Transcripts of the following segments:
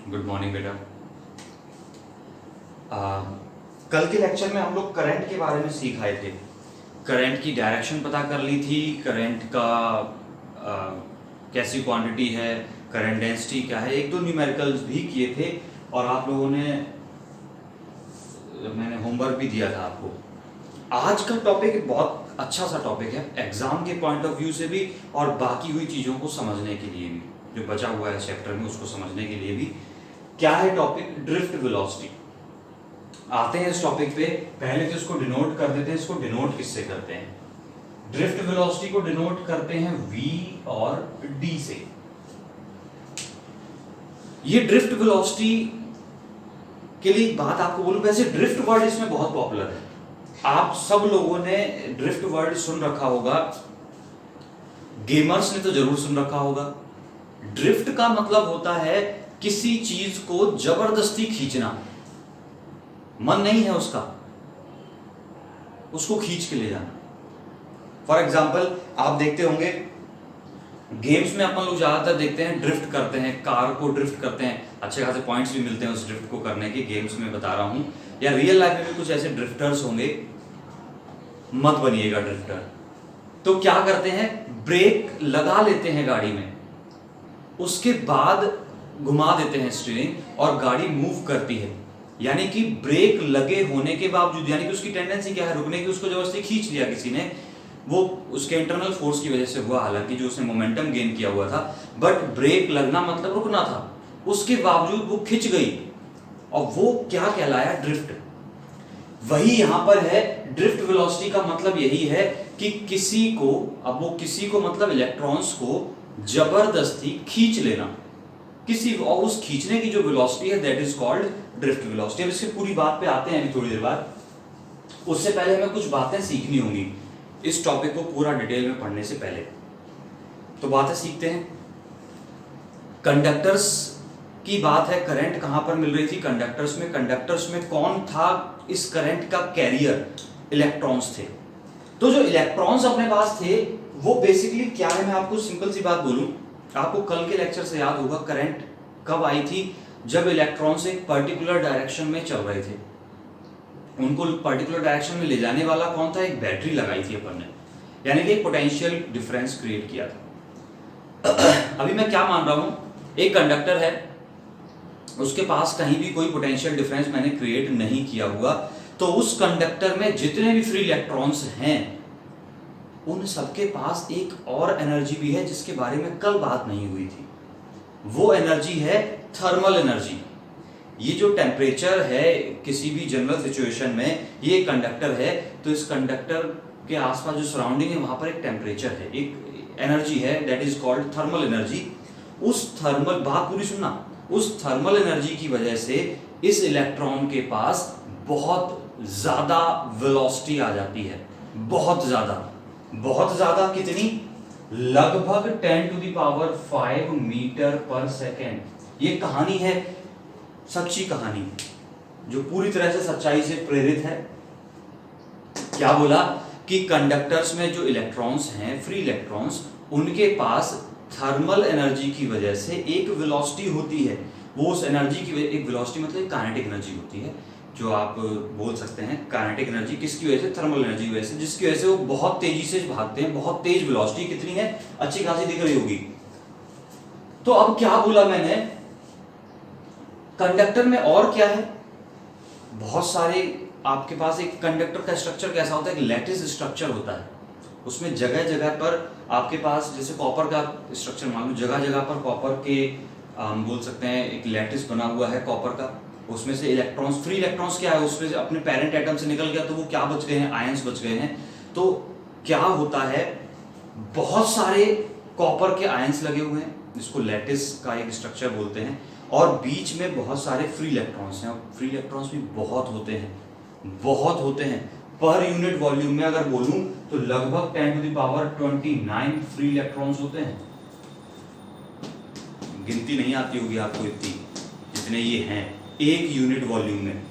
Good morning बेटा। कल के लेक्चर में हम लोग करंट के बारे में सीख आए थे। करंट की डायरेक्शन पता कर ली थी, करंट का कैसी क्वांटिटी है, करंट डेंसिटी क्या है, एक दो न्यूमेरिकल्स भी किए थे और आप लोगों ने मैंने होमवर्क भी दिया था आपको। आज का टॉपिक बहुत अच्छा सा टॉपिक है एग्जाम के पॉइंट ऑफ व्यू से भी और बाकी हुई चीज़ों को समझने के लिए भी, जो बचा हुआ है चैप्टर में उसको समझने के लिए भी। क्या है टॉपिक? Drift velocity. आते हैं इस टॉपिक पे, पहले तो इसको डिनोट कर देते हैं। इसको डिनोट किससे करते हैं? ड्रिफ्ट वेलोसिटी को डिनोट करते हैं v और d से। ये ड्रिफ्ट वेलोसिटी के लिए एक बात आपको बोलूं, वैसे ड्रिफ्ट वर्ड इसमें बहुत पॉपुलर है। आप सब लोगों ने ड्रिफ्ट वर्ड सुन रखा होगा, गेमर्स ने तो जरूर सुन रखा होगा। ड्रिफ्ट का मतलब होता है किसी चीज को जबरदस्ती खींचना, मन नहीं है उसका, उसको खींच के ले जाना। फॉर एग्जाम्पल आप देखते होंगे गेम्स में अपन लोग ज्यादातर देखते हैं ड्रिफ्ट करते हैं, कार को ड्रिफ्ट करते हैं, अच्छे खासे पॉइंट्स भी मिलते हैं उस ड्रिफ्ट को करने के। गेम्स में बता रहा हूं, या रियल लाइफ में भी कुछ ऐसे ड्रिफ्टर्स होंगे, मत बनिएगा ड्रिफ्टर। तो क्या करते हैं, ब्रेक लगा लेते हैं गाड़ी में, उसके बाद घुमा देते हैं स्टीयरिंग और गाड़ी मूव करती है। यानी कि ब्रेक लगे होने के बावजूद, यानी कि उसकी टेंडेंसी क्या है, रुकने की, उसको जबरदस्ती खींच लिया किसी ने, वो उसके इंटरनल फोर्स की वजह से हुआ, हालांकि जो उसने मोमेंटम गेन किया हुआ था, बट ब्रेक लगना मतलब रुकना था, उसके बावजूद वो खिंच गई और वो क्या कहलाया? ड्रिफ्ट। वही यहां पर है। ड्रिफ्ट वेलोसिटी का मतलब यही है कि किसी को, अब वो किसी को मतलब इलेक्ट्रॉन्स को जबरदस्ती खींच लेना किसी, और उस खींचने की जो वेलोसिटी है that is called drift velocity. अब इसकी पूरी बात पे आते हैं अभी थोड़ी देर बाद। उससे पहले हमें कुछ बातें सीखनी होंगी इस टॉपिक को पूरा डिटेल में पढ़ने से पहले। तो बातें सीखते हैं। कंडक्टर्स की बात है, करंट कहां पर मिल रही थी? कंडक्टर्स में। कंडक्टर्स में कौन था इस करंट का कैरियर? इलेक्ट्रॉन्स थे। तो जो इलेक्ट्रॉन्स अपने पास थे वो बेसिकली क्या है, मैं आपको सिंपल सी बात बोलूं, आपको कल के लेक्चर से याद होगा करंट कब आई थी? जब इलेक्ट्रॉन्स एक पर्टिकुलर डायरेक्शन में चल रहे थे, उनको पर्टिकुलर डायरेक्शन में ले जाने वाला कौन था? एक बैटरी लगाई थी अपन ने, यानी कि एक पोटेंशियल डिफरेंस क्रिएट किया था। अभी मैं क्या मान रहा हूं, एक कंडक्टर है, उसके पास कहीं भी कोई पोटेंशियल डिफरेंस मैंने क्रिएट नहीं किया हुआ, तो उस कंडक्टर में जितने भी फ्री इलेक्ट्रॉन्स हैं उन सबके पास एक और एनर्जी भी है जिसके बारे में कल बात नहीं हुई थी। वो एनर्जी है थर्मल एनर्जी। ये जो टेम्परेचर है किसी भी जनरल सिचुएशन में, ये कंडक्टर है, तो इस कंडक्टर के आसपास जो सराउंडिंग है वहां पर एक टेम्परेचर है, एक एनर्जी है that is called thermal energy. उस थर्मल, बात पूरी सुनना, उस थर्मल एनर्जी की वजह से इस इलेक्ट्रॉन के पास बहुत ज्यादा वेलोसिटी आ जाती है, बहुत ज्यादा। बहुत ज्यादा कितनी? लगभग 10 to the power 5 metre per second. ये कहानी है, सच्ची कहानी, जो पूरी तरह से सच्चाई से प्रेरित है। क्या बोला कि कंडक्टर्स में जो इलेक्ट्रॉन्स हैं, फ्री इलेक्ट्रॉन्स, उनके पास थर्मल एनर्जी की वजह से एक वेलोसिटी होती है। वो उस एनर्जी की, एक वेलोसिटी मतलब काइनेटिक एनर्जी होती है, जो आप बोल सकते हैं काइनेटिक एनर्जी। किसकी वजह से? थर्मल एनर्जी की वजह से, जिसकी वजह से वो बहुत तेजी से भागते हैं। बहुत तेज वेलोसिटी कितनी है? अच्छी खासी दिख रही होगी। तो अब क्या बोला मैंने, कंडक्टर में और क्या है? बहुत सारे, आपके पास एक कंडक्टर का स्ट्रक्चर कैसा होता है? एक लैटिस स्ट्रक्चर होता है। उसमें जगह जगह पर आपके पास, जैसे कॉपर का स्ट्रक्चर मान लो, जगह जगह पर कॉपर के बोल सकते हैं एक लैटिस बना हुआ है कॉपर का। उसमें से इलेक्ट्रॉन्स, फ्री इलेक्ट्रॉन्स क्या है, उसमें से अपने पेरेंट एटम से निकल गया तो वो क्या बच गए हैं? आयंस बच गए हैं। तो क्या होता है, बहुत सारे कॉपर के आयंस लगे हुए हैं, जिसको लैटिस का एक स्ट्रक्चर बोलते हैं, और बीच में बहुत सारे फ्री इलेक्ट्रॉन्स हैं। और फ्री इलेक्ट्रॉन्स भी बहुत होते हैं, बहुत होते हैं। पर यूनिट वॉल्यूम में अगर बोलूं तो लगभग 10 to the power 29 free electrons होते हैं। गिनती नहीं आती होगी आपको इतनी, जितने ये हैं एक यूनिट वॉल्यूम में,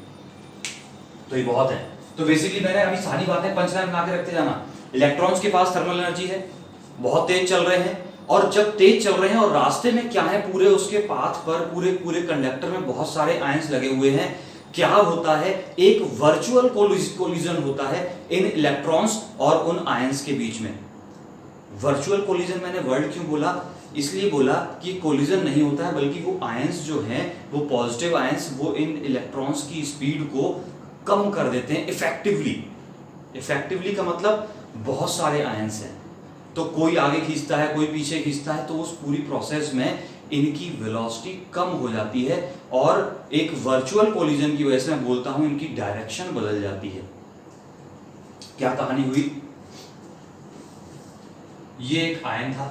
तो ये बहुत है। तो बेसिकली मैंने अभी सारी बातें पंचलाइन बना के रखते जाना। इलेक्ट्रॉन्स के पास थर्मल एनर्जी है, बहुत तेज चल रहे हैं, और जब तेज चल रहे हैं और रास्ते में क्या है, पूरे उसके पाथ पर पूरे पूरे कंडक्टर में बहुत सारे आयंस लगे हुए हैं, क्या होता है, एक वर्चुअल कोलिजन होता है इन इलेक्ट्रॉन्स और उन आयंस के बीच में। वर्चुअल कोलिजन मैंने वर्ड क्यों बोला, इसलिए बोला कि कोलिजन नहीं होता है, बल्कि वो आयंस जो हैं, वो पॉजिटिव आयंस, वो इन इलेक्ट्रॉन्स की स्पीड को कम कर देते हैं इफेक्टिवली। इफेक्टिवली का मतलब बहुत सारे आयंस हैं, तो कोई आगे खींचता है, कोई पीछे खींचता है, तो उस पूरी प्रोसेस में इनकी वेलोसिटी कम हो जाती है और एक वर्चुअल कोलिजन की वजह से मैं बोलता हूं इनकी डायरेक्शन बदल जाती है। क्या कहानी हुई, ये एक आयन था,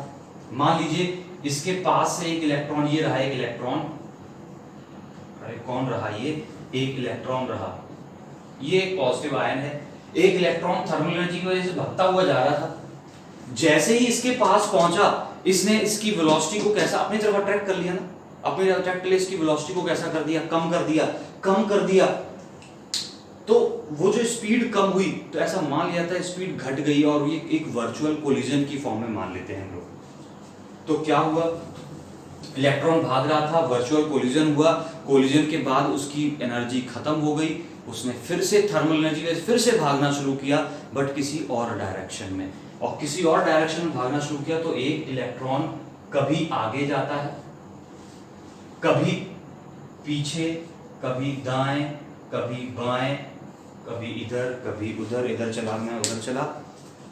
मान लीजिए इसके पास से एक इलेक्ट्रॉन, ये रहा एक इलेक्ट्रॉन, अरे कौन रहा, ये एक इलेक्ट्रॉन रहा, ये एक पॉजिटिव आयन है। एक इलेक्ट्रॉन थर्मल एनर्जी की वजह से भागता हुआ जा रहा था, जैसे ही इसके पास पहुंचा, इसने इसकी वेलोसिटी को कैसा अपनी तरफ अट्रैक्ट कर लिया ना, अपनी तरफ अट्रैक्ट के लिए इसकी वेलोसिटी को कैसा कर दिया, कम कर दिया, कम कर दिया। तो वो जो स्पीड कम हुई, तो ऐसा मान लिया था स्पीड घट गई, और ये एक वर्चुअल कोलिजन की फॉर्म में मान लेते हैं हम लोग। तो क्या हुआ, इलेक्ट्रॉन भाग रहा था, वर्चुअल कोलिजन हुआ, कोलिजन के बाद उसकी एनर्जी खत्म हो गई, उसने फिर से थर्मल एनर्जी में फिर से भागना शुरू किया, बट किसी और डायरेक्शन में, और किसी और डायरेक्शन में भागना शुरू किया। तो एक इलेक्ट्रॉन कभी आगे जाता है, कभी पीछे, कभी दाएं, कभी बाएं, कभी इधर, कभी उधर, इधर चला मैं उधर चला,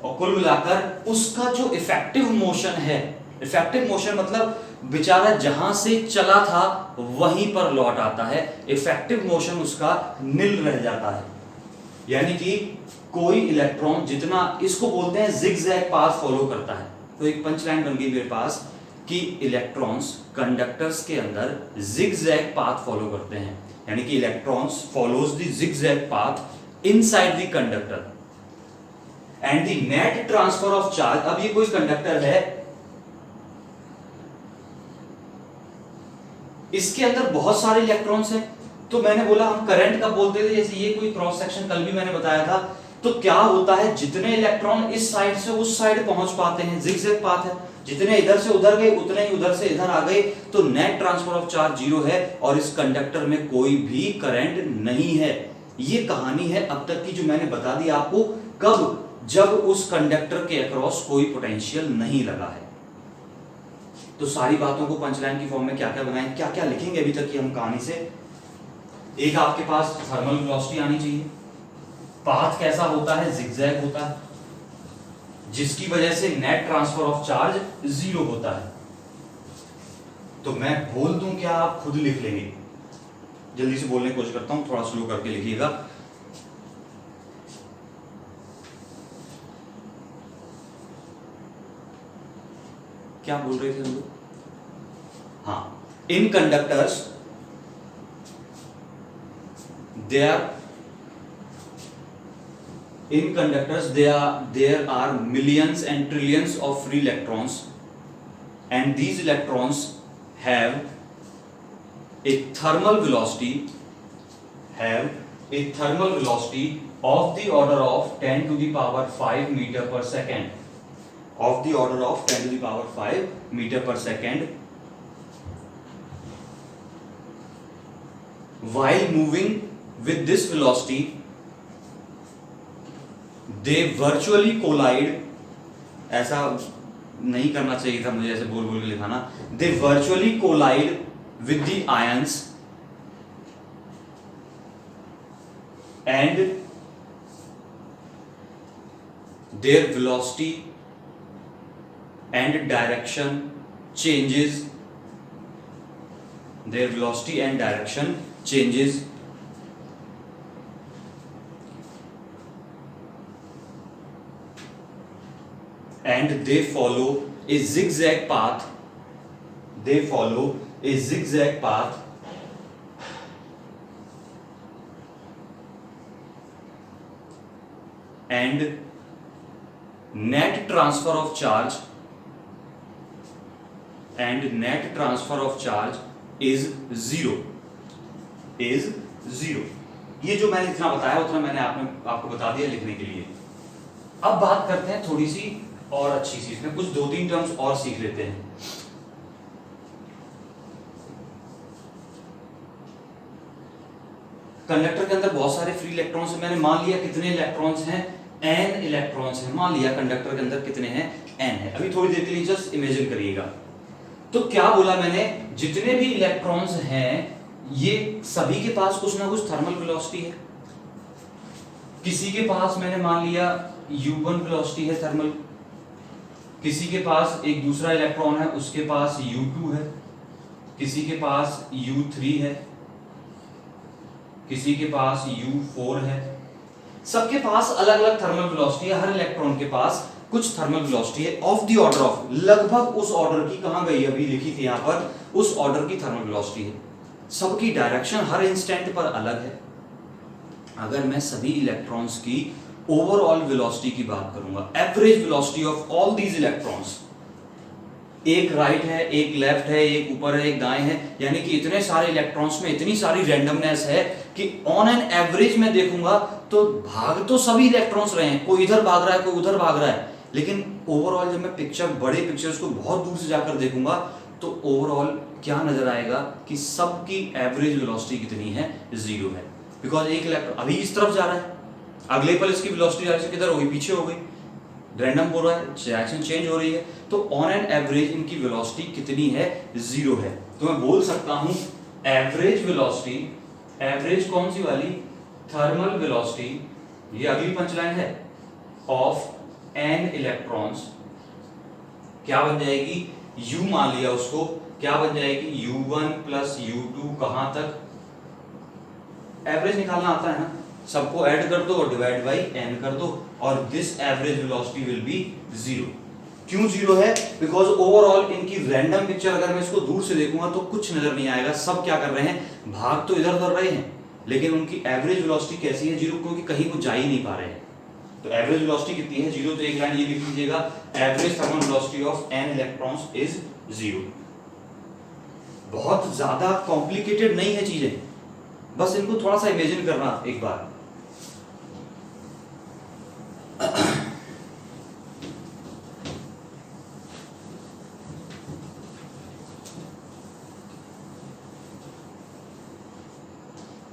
और कुल मिलाकर उसका जो इफेक्टिव मोशन है, इफेक्टिव मोशन मतलब बेचारा जहां से चला था वहीं पर लौट आता है, इफेक्टिव मोशन उसका नील रह जाता है। यानी कि कोई इलेक्ट्रॉन जितना, इसको बोलते हैं जिगजैग पाथ फॉलो करता है। तो एक पंच लाइन बन गई मेरे पास कि इलेक्ट्रॉन्स कंडक्टर्स के अंदर जिगजैग पाथ फॉलो करते हैं, यानी कि electrons follows the zigzag path inside the conductor and the net transfer of charge. अब ये कोई कंडक्टर है, इसके अंदर बहुत सारे इलेक्ट्रॉन्स हैं, तो मैंने बोला हम करंट का बोलते थे, जैसे ये कोई क्रॉस सेक्शन कल भी मैंने बताया था। तो क्या होता है, जितने इलेक्ट्रॉन इस साइड से उस साइड पहुंच पाते हैं, जिगजैग पाथ है, जितने इधर से उधर गए उतने ही उधर से इधर आ गए, तो नेट ट्रांसफर ऑफ चार्ज 0 है, और इस कंडक्टर में कोई भी करंट नहीं है। ये कहानी है अब तक की जो मैंने बता दी आपको, कब, जब उस कंडक्टर के अक्रॉस कोई पोटेंशियल नहीं लगा है। तो सारी बातों को पंचलाइन की फॉर्म में क्या क्या बनाएं, क्या क्या लिखेंगे अभी तक की हम कहानी से। एक आपके पास थर्मल वेलोसिटी आनी चाहिए, पाथ कैसा होता है, जिगजैग होता है, जिसकी वजह से नेट ट्रांसफर ऑफ चार्ज 0 होता है। तो मैं बोल दूं क्या, आप खुद लिख लेंगे। जल्दी से बोलने की कोशिश करता हूं, थोड़ा स्लो करके लिखिएगा। क्या बोल रहे थे हम लोग, हाँ, इन conductors there are millions and trillions of free electrons, and these electrons have a thermal velocity of the order of 10 to the power 5 meter per second, of the order of 10 to the power 5 meter per second, while moving with this velocity they virtually collide, ऐसा नहीं करना चाहिए था मुझे, ऐसे बोल बोल के लिखाना, they virtually collide with the ions and their velocity and direction changes, their velocity and direction changes and they follow a zigzag path, and net transfer of charge is 0, ये जो मैंने इतना बताया उतना मैंने आपको बता दिया लिखने के लिए। अब बात करते हैं थोड़ी सी और अच्छी सी इसमें कुछ 2-3 टर्म्स और सीख लेते हैं। कंडक्टर के अंदर बहुत सारे फ्री इलेक्ट्रॉन्स हैं। मैंने मान लिया कितने इलेक्ट्रॉन्स हैं, n इलेक्ट्रॉन्स हैं। मान लिया कंडक्टर के अंदर कितने हैं, n है। अभी थोड़ी देर के लिए जस्ट इमेजिन करिएगा। तो क्या बोला मैंने, जितने भी इलेक्ट्रॉन्स हैं ये सभी के पास कुछ ना कुछ थर्मल वेलोसिटी है। किसी के पास मैंने मान लिया u1 वेलोसिटी है थर्मल, किसी के पास एक दूसरा इलेक्ट्रॉन है उसके पास u2 है, किसी के पास u3 है, किसी के पास u4 है। सबके पास अलग अलग थर्मल वेलोसिटी है। हर इलेक्ट्रॉन के पास कुछ थर्मल वेलोसिटी है ऑफ द ऑर्डर ऑफ, लगभग उस ऑर्डर की, कहां गई अभी लिखी थी यहां पर, उस ऑर्डर की थर्मल वेलोसिटी है। सबकी डायरेक्शन हर इंस्टेंट पर अलग है। अगर मैं सभी इलेक्ट्रॉन्स की ओवरऑल वेलोसिटी की बात करूंगा, average velocity of all these electrons, एक राइट है, एक लेफ्ट है, एक ऊपर है, एक दाएं है, यानी कि इतने सारे इलेक्ट्रॉन्स में इतनी सारी रैंडमनेस है कि ऑन एन एवरेज में देखूंगा तो भाग तो सभी इलेक्ट्रॉन्स रहे हैं, कोई इधर भाग रहा है, कोई उधर भाग रहा है, लेकिन ओवरऑल जब मैं बड़े पिक्चर्स को बहुत दूर से जाकर देखूंगा तो ओवरऑल क्या नजर आएगा कि सबकी एवरेज वेलोसिटी कितनी है, 0 है। बिकॉज एक इलेक्ट्रॉन अभी इस तरफ जा रहा है, अगले पल इसकी वेलोसिटी किधर हो गई, पीछे हो गई, रैंडम हो रहा है, डायरेक्शन चेंज हो रही है। तो ऑन एन एवरेज इनकी वेलोसिटी कितनी है, 0 है। तो मैं बोल सकता हूं एवरेज वेलोसिटी, एवरेज कौन सी वाली, थर्मल वेलोसिटी, ये अगली पंचलाइन है, ऑफ एन इलेक्ट्रॉन्स क्या बन जाएगी, u मान लिया उसको, क्या बन जाएगी, u1 प्लस u2, कहां तक, एवरेज निकालना आता है ना, सबको ऐड कर दो और डिवाइड बाई n कर दो, और this average velocity will be 0। क्यों 0 है, बिकॉज ओवरऑल इनकी रैंडम पिक्चर अगर मैं इसको दूर से देखूंगा तो कुछ नजर नहीं आएगा, सब क्या कर रहे हैं, भाग तो इधर उधर रहे हैं, लेकिन उनकी एवरेज वेलोसिटी कैसी है, 0, क्योंकि कहीं वो जा ही नहीं पा रहे हैं। तो एवरेज वेलोसिटी कितनी है, 0। तो एक लाइन ये लिख लीजिएगा, average thermal velocity of n electrons is 0। बहुत ज्यादा कॉम्प्लिकेटेड नहीं है चीजें, बस इनको थोड़ा सा इमेजिन करना एक बार।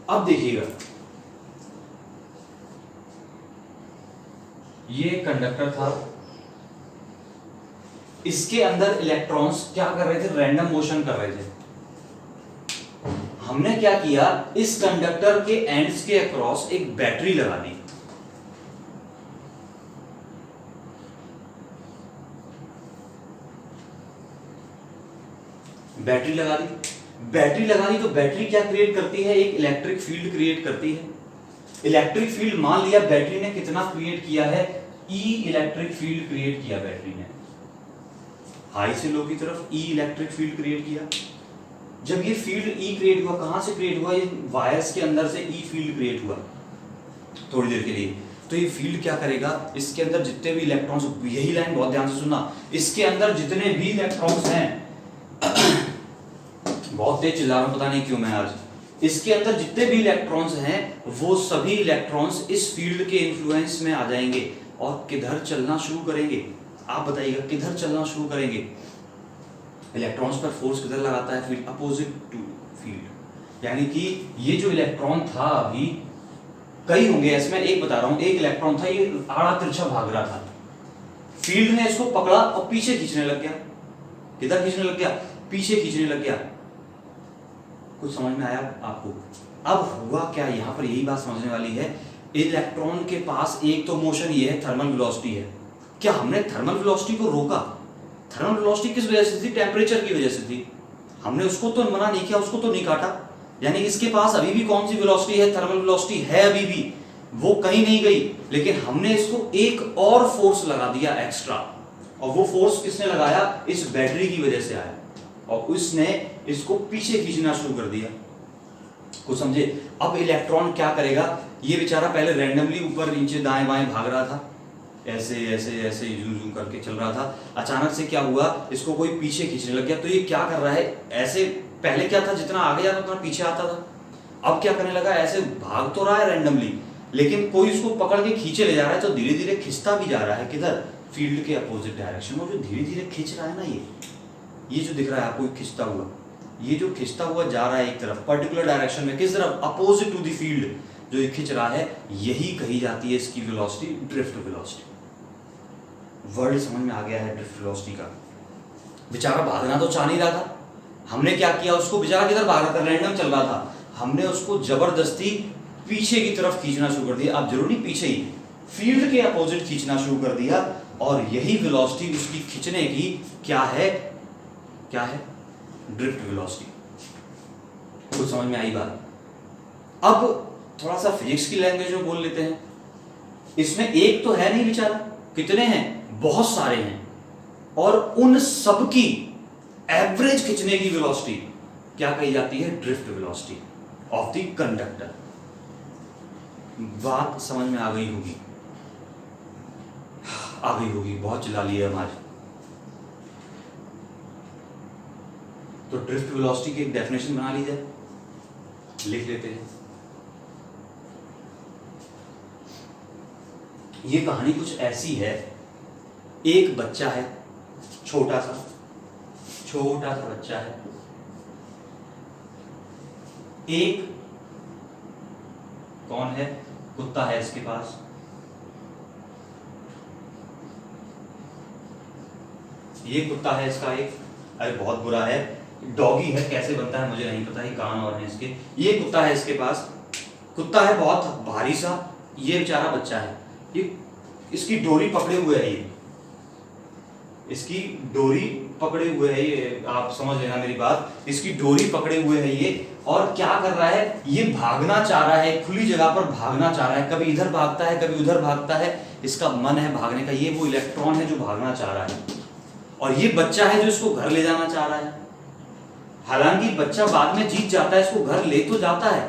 अब देखिएगा, ये कंडक्टर था, इसके अंदर इलेक्ट्रॉन्स क्या कर रहे थे, रैंडम मोशन कर रहे थे। हमने क्या किया, इस कंडक्टर के एंड्स के अक्रॉस एक बैटरी लगा दी। बैटरी लगा दी, बैटरी लगा दी तो बैटरी क्या क्रिएट करती है, एक इलेक्ट्रिक फील्ड क्रिएट करती है। इलेक्ट्रिक फील्ड मान लिया बैटरी ने कितना क्रिएट किया है, ई इलेक्ट्रिक फील्ड क्रिएट किया बैटरी ने, हाई से लो की तरफ ई इलेक्ट्रिक फील्ड क्रिएट किया। जब ये फील्ड ई क्रिएट हुआ, कहां से क्रिएट हुआ, ये वायर्स के अंदर से ई फील्ड क्रिएट हुआ थोड़ी देर के लिए। तो ये फील्ड क्या करेगा, इसके अंदर जितने भी इलेक्ट्रॉन्स, यही लाइन बहुत ध्यान से सुनना, इसके अंदर जितने भी इलेक्ट्रॉन्स हैं बहुत तेज चिल्ला रहा हूं, पता नहीं क्यों मैं आज, इसके अंदर जितने भी इलेक्ट्रॉन्स हैं वो सभी इलेक्ट्रॉन्स इस फील्ड के इन्फ्लुएंस में आ जाएंगे और किधर चलना शुरू करेंगे, आप बताइएगा किधर चलना शुरू करेंगे। इलेक्ट्रॉन्स पर फोर्स किधर लगाता है, फील्ड अपोजिट टू फील्ड, यानी कि ये जो इलेक्ट्रॉन था, अभी कई होंगे इसमें, एक बता रहा हूं, एक इलेक्ट्रॉन था, ये आड़ा तिरछा भाग रहा था, फील्ड ने इसको पकड़ा और पीछे खींचने लग गया। किधर खींचने लग गया, पीछे खींचने लग गया। कुछ समझ में आया आपको? अब हुआ क्या, यहां पर यही बात समझने वाली है। इलेक्ट्रॉन के पास एक तो मोशन ये है, थर्मल वेलोसिटी है। क्या हमने थर्मल वेलोसिटी को रोका? थर्मल वेलोसिटी किस वजह से थी, टेम्परेचर की वजह से थी। हमने उसको तो मना नहीं किया, उसको तो नहीं काटा, यानी इसके पास अभी भी कौन सी वेलोसिटी है, थर्मल वेलोसिटी है अभी भी, वो कहीं नहीं गई, लेकिन हमने इसको एक और फोर्स लगा दिया एक्स्ट्रा, और वो फोर्स किसने लगाया, इस बैटरी की वजह से आया, और उसने इसको पीछे खींचना शुरू कर दिया। कुछ समझे? अब इलेक्ट्रॉन क्या करेगा, ये बेचारा पहले रैंडमली ऊपर नीचे दाएं बाएं भाग रहा था, ऐसे ऐसे ऐसे यूं यूं करके चल रहा था। अचानक से क्या हुआ, इसको कोई पीछे खींचने लग गया। तो ये क्या कर रहा है, ऐसे पहले क्या था, जितना आगे जाता उतना पीछे आता था, अब क्या करने लगा, ऐसे भाग तो रहा है रैंडमली, लेकिन कोई इसको पकड़ के खींचे ले जा रहा है, तो धीरे धीरे खिंचता भी जा रहा है, किधर, फील्ड के अपोजिट डायरेक्शन, और जो धीरे धीरे खींच रहा है ना, ये जो दिख रहा है आपको खिंचता हुआ, ये जो खिंचता हुआ जा रहा है एक तरफ पर्टिकुलर डायरेक्शन में, किस तरफ, अपोजिट टू द फील्ड, जो ये खिंच रहा है, यही कही जाती है इसकी वेलोसिटी, ड्रिफ्ट वेलोसिटी। वर्ड समझ में आ गया है ड्रिफ्ट वेलोसिटी का। बेचारा भागना तो चाह नहीं रहा था, हमने क्या किया, उसको बेचारा किधर भाग रहा था, रैंडम चल रहा था, हमने उसको जबरदस्ती पीछे की तरफ खींचना शुरू कर दिया। अब जरूरी पीछे ही, फील्ड के अपोजिट खींचना शुरू कर दिया, और यही वेलोसिटी उसकी खींचने की क्या है, क्या है, ड्रिफ्ट वेलोसिटी। कुछ समझ में आई बात? अब थोड़ा सा फिजिक्स की लैंग्वेज में बोल लेते हैं। इसमें एक तो है नहीं बेचारा, कितने हैं, बहुत सारे हैं, और उन सब की एवरेज खींचने की वेलोसिटी क्या कही जाती है, drift velocity of the conductor. बात समझ में आ गई होगी, आ गई होगी, बहुत चिल्ला लिया हम आज। तो ड्रिफ्ट वेलोसिटी की एक डेफिनेशन बना ली जाए, लिख लेते हैं। ये कहानी कुछ ऐसी है, एक बच्चा है, छोटा सा बच्चा है, एक कौन है, कुत्ता है इसके पास, ये कुत्ता है इसका एक, अरे बहुत बुरा है, डॉगी है, कैसे बनता है मुझे नहीं पता, ये कान और हैं इसके, ये कुत्ता है इसके पास, कुत्ता है बहुत भारी सा, ये बेचारा बच्चा है, ये इसकी डोरी पकड़े हुए है, ये इसकी डोरी पकड़े हुए है, ये आप समझ लेना मेरी बात, इसकी डोरी पकड़े हुए है ये, और क्या कर रहा है, ये भागना चाह रहा है, खुली जगह पर भागना चाह रहा है, कभी इधर भागता है कभी उधर भागता है, इसका मन है भागने का, ये वो इलेक्ट्रॉन है जो भागना चाह रहा है, और ये बच्चा है जो इसको घर ले जाना चाह रहा है। हालांकि बच्चा बाद में जीत जाता है, इसको घर ले तो जाता है,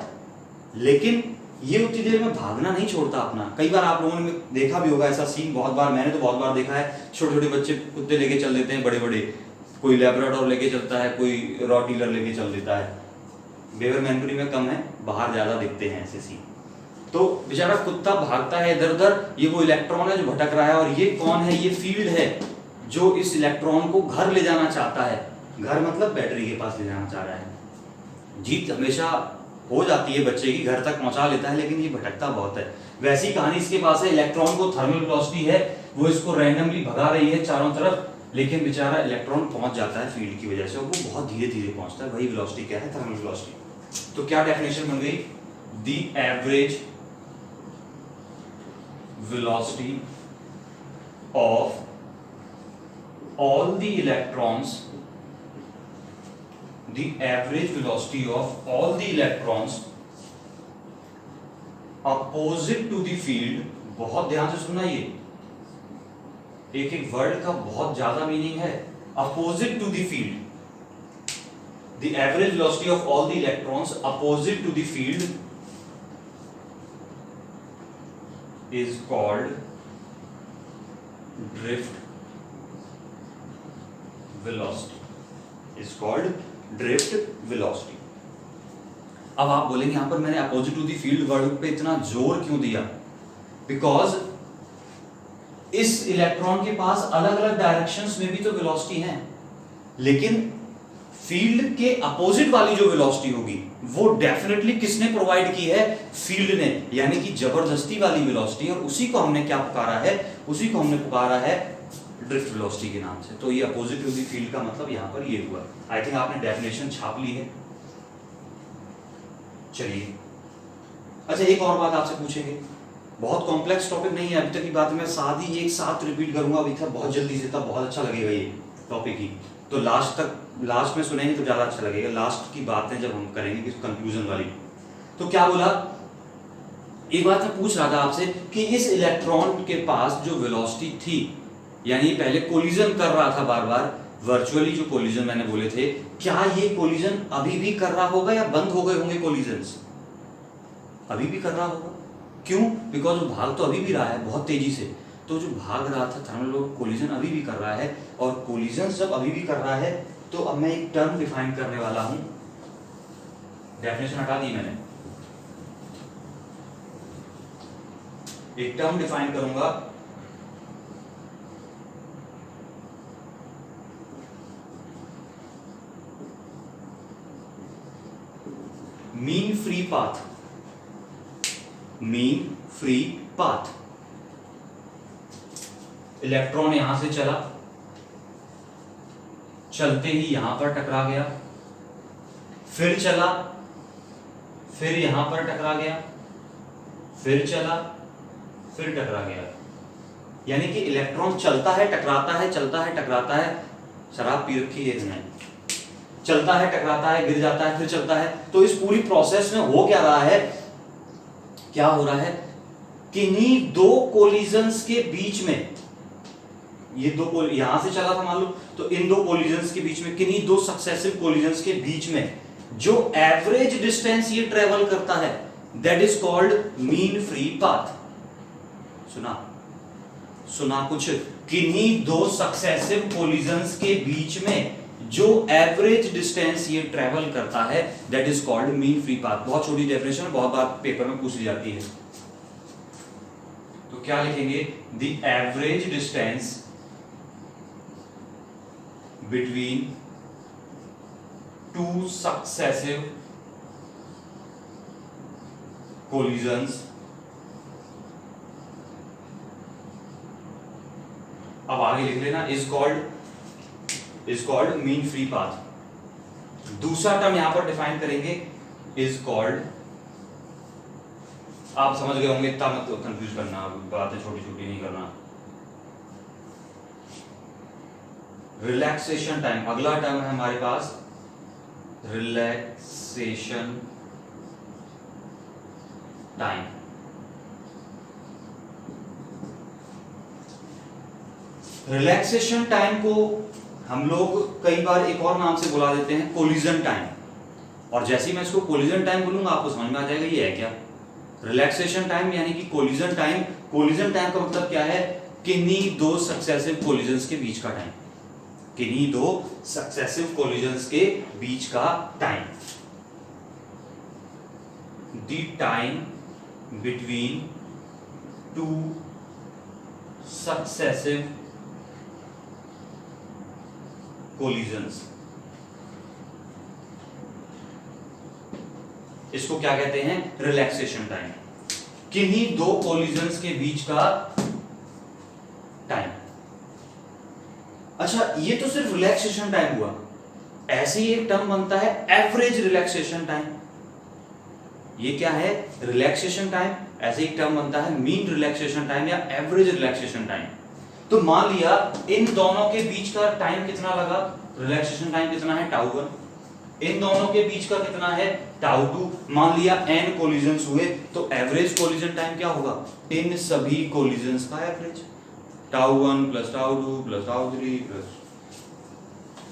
लेकिन ये उतनी देर में भागना नहीं छोड़ता अपना। कई बार आप लोगों ने देखा भी होगा ऐसा सीन, बहुत बार, मैंने तो बहुत बार देखा है, छोटे छोटे बच्चे कुत्ते लेके चल देते हैं, बड़े बड़े, कोई लैब्राडोर लेके चलता है, कोई रॉटवीलर लेके चल देता है, बेवर मैनपुरी में कम है, बाहर ज्यादा दिखते हैं ऐसे सीन। तो बेचारा कुत्ता भागता है इधर उधर, ये वो इलेक्ट्रॉन है जो भटक रहा है, और ये कौन है, ये फील्ड है जो इस इलेक्ट्रॉन को घर ले जाना चाहता है, घर मतलब बैटरी के पास ले जाना चाह रहा है। जीत हमेशा हो जाती है बच्चे की, घर तक पहुंचा लेता है, लेकिन ये भटकता बहुत है। वैसी कहानी इसके पास है, इलेक्ट्रॉन को थर्मल वेलोसिटी है, वो इसको रैंडमली भगा रही है चारों तरफ, लेकिन बेचारा इलेक्ट्रॉन पहुंच जाता है फील्ड की वजह से, और वो बहुत धीरे धीरे पहुंचता है। वही वेलोसिटी क्या है, थर्मल वेलोसिटी। तो क्या डेफिनेशन बन गई, the average velocity of all the electrons, the average velocity of all the electrons opposite to the field, बहुत ध्यान से सुनना, ये एक एक वर्ड का बहुत ज्यादा मीनिंग है, opposite to the field, the average velocity of all the electrons opposite to the field is called drift velocity, is called drift velocity। अब आप बोलेंगे यहां पर मैंने opposite to the field word पे इतना जोर क्यों दिया, बिकॉज इस इलेक्ट्रॉन के पास अलग अलग डायरेक्शंस में भी तो वेलोसिटी है, लेकिन फील्ड के अपोजिट वाली जो वेलोसिटी होगी वो डेफिनेटली किसने प्रोवाइड की है, फील्ड ने, यानी कि जबरदस्ती वाली वेलोसिटी, और उसी को हमने क्या पुकारा है, उसी को हमने पुकारा है ड्रिफ्ट वेलोसिटी के नाम से। तो ये अपोजिट टू द फील्ड का मतलब यहां पर ये हुआ। आई थिंक आपने डेफिनेशन छाप ली है। चलिए, अच्छा एक और बात आपसे पूछेंगे, बहुत कॉम्प्लेक्स टॉपिक नहीं है, अभी तक की बात मैं साथ ही एक साथ रिपीट करूंगा, अभी तक बहुत जल्दी से, तब बहुत अच्छा लगेगा ये टॉपिक ही, तो लास्ट में सुनेंगे तो ज्यादा अच्छा लगेगा, लास्ट की बातें जब हम करेंगे कंक्लूजन वाली। तो क्या बोला, एक बात मैं पूछ रहा था आपसे कि इस इलेक्ट्रॉन के पास जो वेलोसिटी थी, यानी पहले कोलिजन कर रहा था बार बार, वर्चुअली जो कोलिजन मैंने बोले थे, क्या ये कोलिजन अभी भी कर रहा होगा या बंद हो गए होंगे कोलिजन्स? अभी भी कर रहा होगा, क्यों? बिकॉज वो भाग तो अभी भी रहा है बहुत तेजी से, तो जो भाग रहा था थर्मल कोलिजन अभी भी कर रहा है, और कोलिजन जब अभी भी कर रहा है तो अब मैं एक टर्म डिफाइन करने वाला हूं, डेफिनेशन हटा दी मैंने, एक टर्म डिफाइन करूंगा mean free path, mean free path. Electron यहां से चला, चलते ही यहां पर टकरा गया, फिर चला, फिर यहां पर टकरा गया, फिर चला, फिर टकरा गया। यानी कि इलेक्ट्रॉन चलता है, टकराता है, चलता है, टकराता है। शराब पी रखी है इसने। चलता है, टकराता है, गिर जाता है, फिर चलता है। तो इस पूरी प्रोसेस में हो क्या रहा है, क्या हो रहा है, किन्हीं दो कोलिजन्स के बीच में, ये दो यहां से चला था मान लो, तो इन दो कोलिजन्स के बीच में, किन्हीं दो सक्सेसिव कोलिजन्स के बीच में जो एवरेज डिस्टेंस ये ट्रेवल करता है, that is called mean free path. सुना कुछ, किन्हीं दो सक्सेसिव कोलिजन्स के बीच में जो एवरेज डिस्टेंस ये ट्रेवल करता है, that is called mean free path. बहुत छोटी डेफिनेशन है, बहुत बार पेपर में पूछ ली जाती है। तो क्या लिखेंगे, the average distance between two successive collisions, अब आगे लिख लेना, is called mean free path. दूसरा टर्म यहां पर डिफाइन करेंगे, इज कॉल्ड, आप समझ गए होंगे, इतना मत कंफ्यूज करना, बातें छोटी छोटी नहीं करना। रिलैक्सेशन टाइम, अगला टर्म है हमारे पास रिलैक्सेशन टाइम। रिलैक्सेशन टाइम को हम लोग कई बार एक और नाम से बुला देते हैं, कोलिजन टाइम। और जैसे ही मैं इसको कोलिजन टाइम बोलूंगा आपको समझ में आ जाएगा ये है क्या, रिलैक्सेशन टाइम यानी कि कोलिजन टाइम। कोलिजन टाइम का मतलब क्या है, किन्हीं दो सक्सेसिव कोलिजन्स के बीच का टाइम, किन्हीं दो सक्सेसिव कोलिजन्स के बीच का time. The time between two successive collisions, इसको क्या कहते हैं, रिलैक्सेशन टाइम। किन्हीं दो कोलिजन्स के बीच का टाइम। अच्छा, ये तो सिर्फ रिलैक्सेशन टाइम हुआ। ऐसे ही एक टर्म बनता है एवरेज रिलैक्सेशन टाइम। ये क्या है, रिलैक्सेशन टाइम। ऐसे ही टर्म बनता है मीन रिलैक्सेशन टाइम या एवरेज रिलैक्सेशन टाइम। तो मान लिया इन दोनों के बीच का टाइम कितना लगा, रिलैक्सेशन टाइम कितना है, टाउ 1। इन दोनों के बीच का कितना है, टाउ 2। मान लिया n कोलिजन्स हुए, तो एवरेज कोलिजन टाइम क्या होगा, इन सभी कोलिजन्स का average, tau 1 plus tau 2 plus tau 3 plus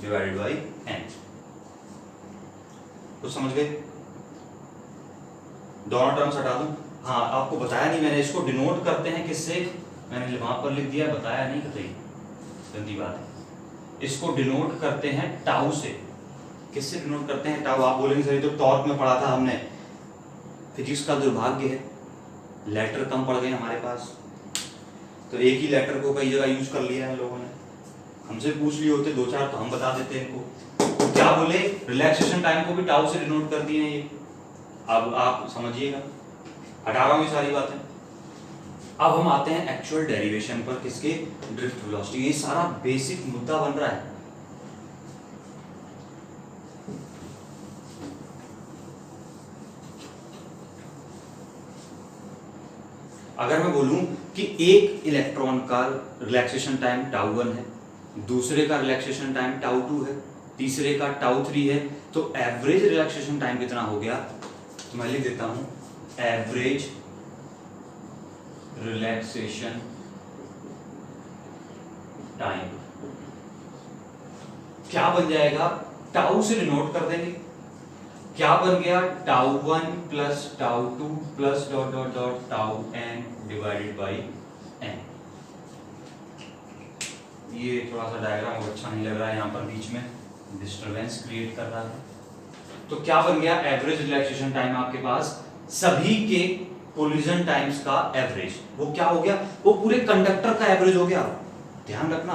divided by n। तो समझ गए, दोनों टर्म्स हटा दूं। हाँ, आपको बताया नहीं मैंने, इसको डिनोट करते हैं किससे, मैंने वहां पर लिख दिया, बताया नहीं, कतई गंदी बात है। इसको डिनोट करते हैं टाउ से। किससे डिनोट करते हैं, टाउ। आप बोलेंगे सर तो टॉर्क में पढ़ा था हमने। फिजिक्स का दुर्भाग्य है, लेटर कम पड़ गए हमारे पास, तो एक ही लेटर को कई जगह यूज कर लिया है लोगों ने। हमसे पूछ लिए होते दो चार तो हम बता देते इनको। तो क्या बोले, रिलैक्सेशन टाइम को भी टाउ से डिनोट कर दिए हैं ये। अब आप समझिएगा, हटा रहा हूं ये सारी बातें। अब हम आते हैं एक्चुअल डेरिवेशन पर, किसके, ड्रिफ्ट वेलोसिटी। ये सारा बेसिक मुद्दा बन रहा है। अगर मैं बोलूं कि एक इलेक्ट्रॉन का रिलैक्सेशन टाइम टाउ 1 है, दूसरे का रिलैक्सेशन टाइम टाउ 2 है, तीसरे का टाउ 3 है, तो एवरेज रिलैक्सेशन टाइम कितना हो गया, तो मैं लिख देता हूं एवरेज रिलैक्सेशन टाइम क्या बन जाएगा, टाउ से डिनोट कर देंगे, क्या बन गया, tau 1 plus tau 2 plus dot dot dot tau n divided by n। ये थोड़ा सा डायग्राम अच्छा नहीं लग रहा है, यहाँ पर बीच में डिस्टरबेंस क्रिएट कर रहा है। तो क्या बन गया, एवरेज रिलैक्सेशन टाइम आपके पास सभी के कोलिजन टाइम्स का एवरेज। वो क्या हो गया, वो पूरे कंडक्टर का एवरेज हो गया। ध्यान रखना,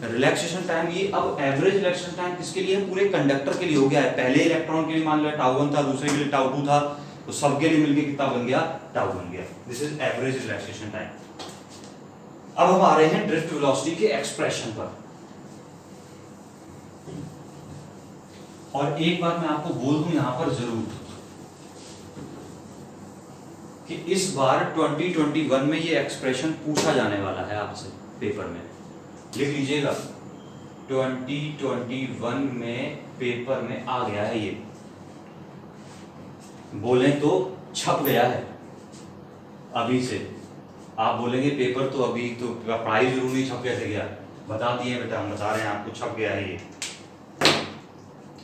रिलैक्सेशन टाइम ये अब एवरेज रिलैक्सेशन टाइम किसके लिए है? पूरे कंडक्टर के लिए हो गया है। पहले इलेक्ट्रॉन के लिए मान लो τ1 था, दूसरे के लिए τ2 था, तो सबके लिए मिलके कितना बन गया? τ बन गया। This is average relaxation time. अब हम आ रहे हैं ड्रिफ्ट वेलोसिटी के एक्सप्रेशन पर। और एक बार मैं आपको बोल दूं यहां पर जरूर कि इस बार 2021 में ये एक्सप्रेशन पूछा जाने वाला है आपसे पेपर में, लिख लीजिएगा। 2021 में पेपर में आ गया है ये, बोले तो छप गया है अभी से। आप बोलेंगे पेपर तो अभी तो पढ़ाई जरूर नहीं, छप कैसे गया? बता दिए बेटा, हम बता रहे हैं आपको, छप गया है ये।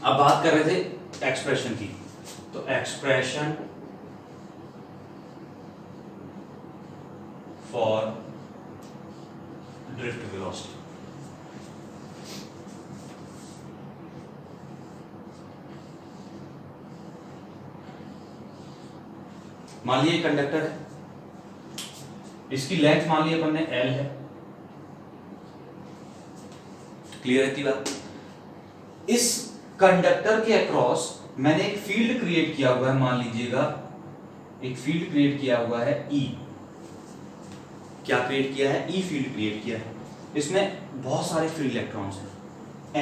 अब बात कर रहे थे एक्सप्रेशन की, तो एक्सप्रेशन फॉर ड्रिफ्ट वेलोसिटी। मान लीजिए कंडक्टर है, इसकी लेंथ मान लीजिए अपन ने L है। क्लियर रहती बात? इस कंडक्टर के अक्रॉस मैंने एक फील्ड क्रिएट किया हुआ है, मान लीजिएगा एक फील्ड क्रिएट किया हुआ है E। क्या क्रिएट किया है? E फील्ड क्रिएट किया है। इसमें बहुत सारे फ्री इलेक्ट्रॉन्स हैं,